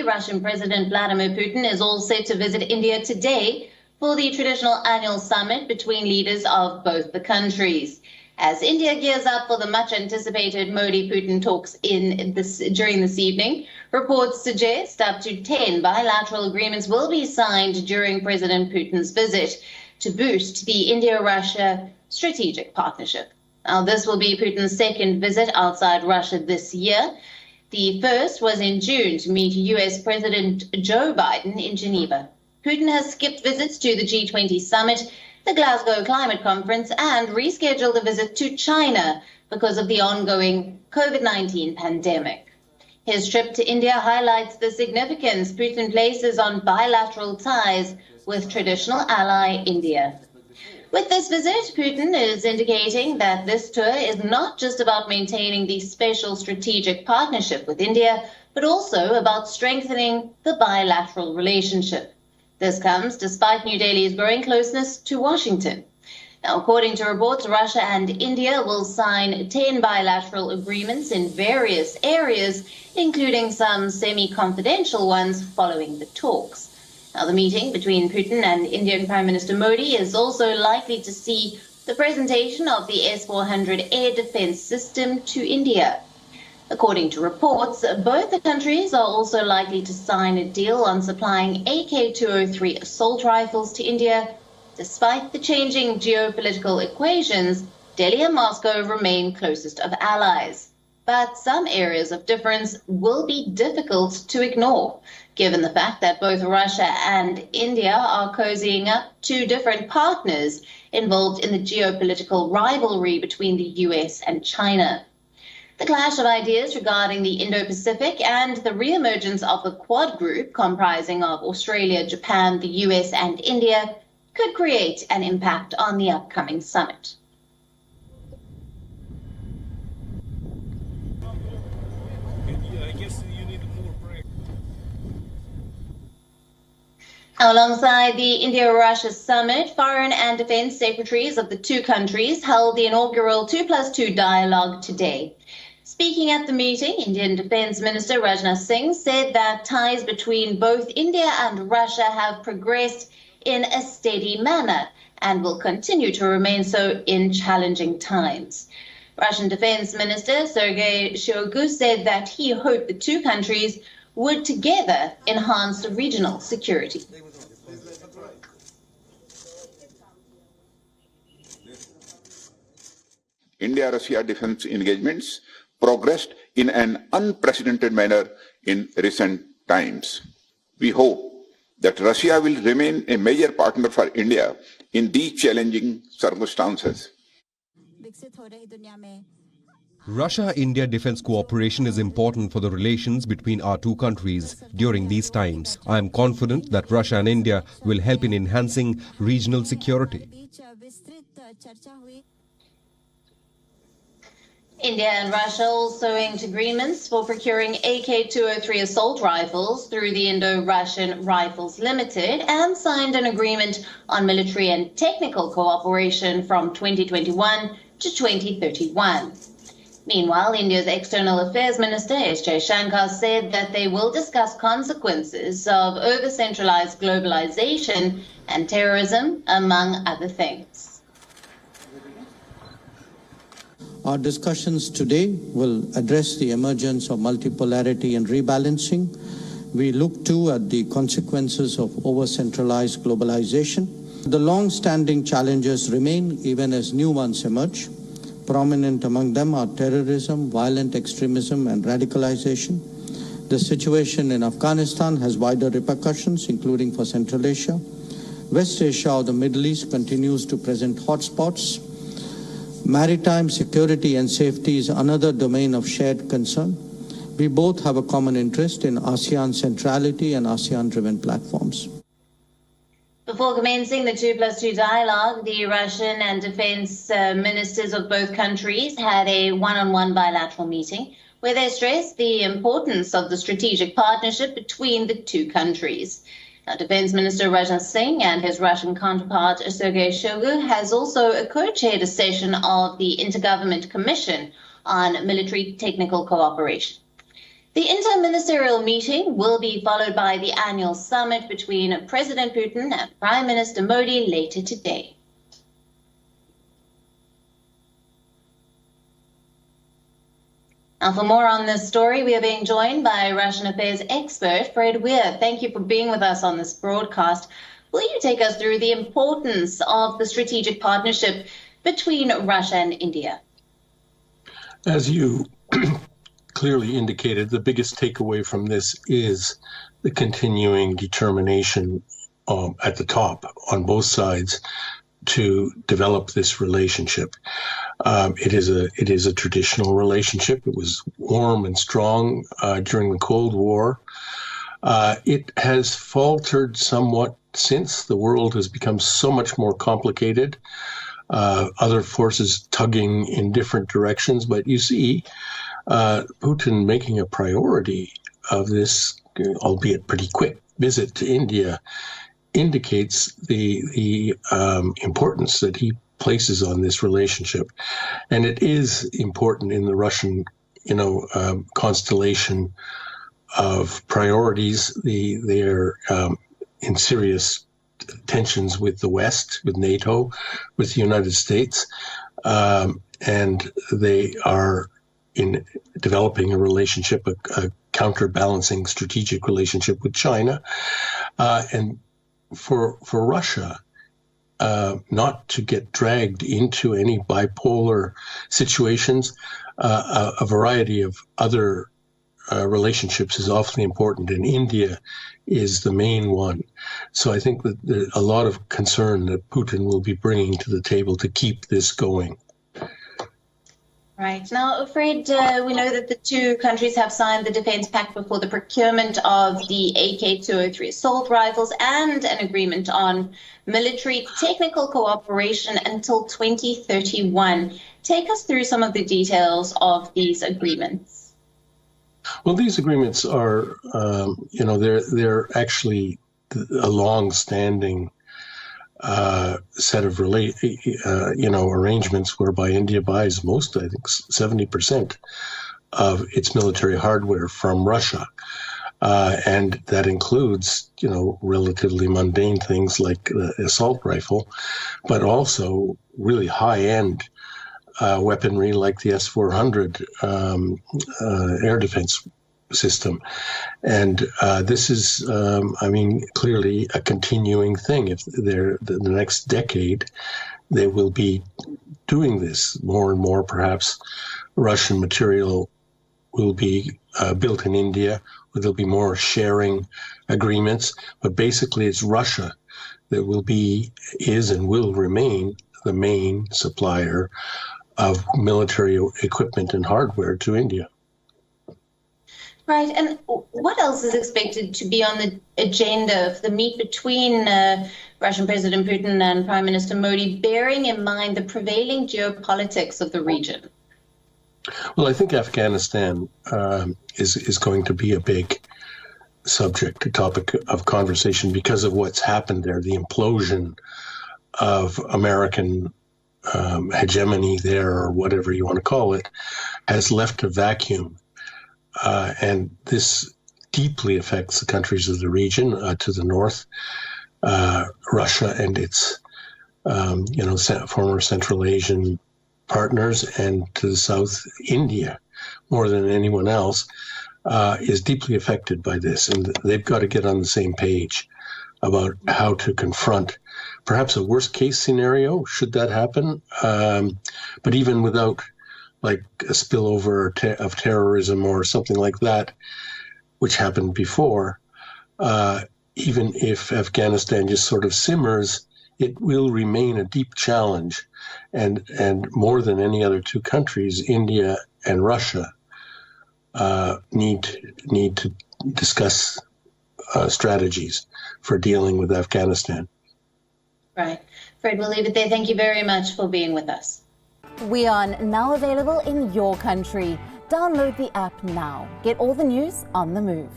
Russian President Vladimir Putin is all set to visit India today for the traditional annual summit between leaders of both the countries. As India gears up for the much-anticipated Modi-Putin talks during this evening, reports suggest up to 10 bilateral agreements will be signed during President Putin's visit to boost the India-Russia strategic partnership. Now, this will be Putin's second visit outside Russia this year. The first was in June to meet U.S. President Joe Biden in Geneva. Putin has skipped visits to the G20 summit, the Glasgow Climate Conference, and rescheduled a visit to China because of the ongoing COVID-19 pandemic. His trip to India highlights the significance Putin places on bilateral ties with traditional ally India. With this visit, Putin is indicating that this tour is not just about maintaining the special strategic partnership with India, but also about strengthening the bilateral relationship. This comes despite New Delhi's growing closeness to Washington. Now, according to reports, Russia and India will sign 10 bilateral agreements in various areas, including some semi-confidential ones following the talks. Now, the meeting between Putin and Indian Prime Minister Modi is also likely to see the presentation of the S-400 air defense system to India. According to reports, both the countries are also likely to sign a deal on supplying AK-203 assault rifles to India. Despite the changing geopolitical equations, Delhi and Moscow remain closest of allies. But some areas of difference will be difficult to ignore, given the fact that both Russia and India are cozying up to different partners involved in the geopolitical rivalry between the US and China. The clash of ideas regarding the Indo-Pacific and the re-emergence of the Quad group, comprising of Australia, Japan, the US and India, could create an impact on the upcoming summit. Alongside the India-Russia summit, foreign and defense secretaries of the two countries held the inaugural 2+2 dialogue today. Speaking at the meeting, Indian Defense Minister Rajnath Singh said that ties between both India and Russia have progressed in a steady manner and will continue to remain so in challenging times. Russian Defense Minister Sergei Shoigu said that he hoped the two countries would together enhance regional security. India-Russia defense engagements progressed in an unprecedented manner in recent times. We hope that Russia will remain a major partner for India in these challenging circumstances. Russia-India defense cooperation is important for the relations between our two countries during these times. I am confident that Russia and India will help in enhancing regional security. India and Russia also inked agreements for procuring AK-203 assault rifles through the Indo-Russian Rifles Limited and signed an agreement on military and technical cooperation from 2021 to 2031. Meanwhile, India's External Affairs Minister S. Jaishankar said that they will discuss consequences of over-centralized globalization and terrorism, among other things. Our discussions today will address the emergence of multipolarity and rebalancing. We look too at the consequences of over-centralized globalization. The long-standing challenges remain even as new ones emerge. Prominent among them are terrorism, violent extremism, and radicalization. The situation in Afghanistan has wider repercussions, including for Central Asia. West Asia or the Middle East continues to present hotspots. Maritime security and safety is another domain of shared concern. We both have a common interest in ASEAN centrality and ASEAN-driven platforms. Before commencing the 2+2 dialogue, the Russian and defense ministers of both countries had a one-on-one bilateral meeting where they stressed the importance of the strategic partnership between the two countries. Now, Defense Minister Rajnath Singh and his Russian counterpart Sergei Shoigu has also co-chaired a session of the Intergovernment Commission on Military Technical Cooperation. The inter-ministerial meeting will be followed by the annual summit between President Putin and Prime Minister Modi later today. Now, for more on this story, we are being joined by Russian affairs expert Weir. Thank you for being with us on this broadcast. Will you take us through the importance of the strategic partnership between Russia and India? As you clearly indicated, the biggest takeaway from this is the continuing determination at the top on both sides to develop this relationship. It is a traditional relationship. It was warm and strong during the Cold War. It has faltered somewhat since. The world has become so much more complicated. Other forces tugging in different directions, but you see Putin making a priority of this, albeit pretty quick, visit to India indicates the importance that he places on this relationship. And it is important in the Russian, constellation of priorities. They're in serious tensions with the West, with NATO, with the United States, and they are in developing a relationship, a counterbalancing strategic relationship with China. And for Russia not to get dragged into any bipolar situations, a variety of other relationships is awfully important, and India is the main one. So I think that there's a lot of concern that Putin will be bringing to the table to keep this going. Right. Now, Fred, we know that the two countries have signed the defense pact for the procurement of the AK-203 assault rifles and an agreement on military technical cooperation until 2031. Take us through some of the details of these agreements. Well, these agreements are, they're actually a long-standing set of arrangements whereby India buys most, I think 70% of its military hardware from Russia. And that includes, relatively mundane things like the assault rifle, but also really high-end weaponry like the S-400 air defense system. And this is, clearly a continuing thing. If the next decade, they will be doing this more and more. Perhaps Russian material will be built in India, where there'll be more sharing agreements. But basically, it's Russia that is and will remain the main supplier of military equipment and hardware to India. Right. And what else is expected to be on the agenda of the meet between Russian President Putin and Prime Minister Modi, bearing in mind the prevailing geopolitics of the region? Well, I think Afghanistan is going to be a big subject, a topic of conversation because of what's happened there, the implosion of American hegemony there, or whatever you want to call it, has left a vacuum. And this deeply affects the countries of the region to the north, Russia and its, former Central Asian partners, and to the south, India, more than anyone else, is deeply affected by this. And they've got to get on the same page about how to confront perhaps a worst case scenario, should that happen. But even without like a spillover of terrorism or something like that, which happened before, even if Afghanistan just sort of simmers, it will remain a deep challenge. And more than any other two countries, India and Russia need to discuss strategies for dealing with Afghanistan. Right. Fred, we'll leave it there. Thank you very much for being with us. WION, now available in your country. Download the app now. Get all the news on the move.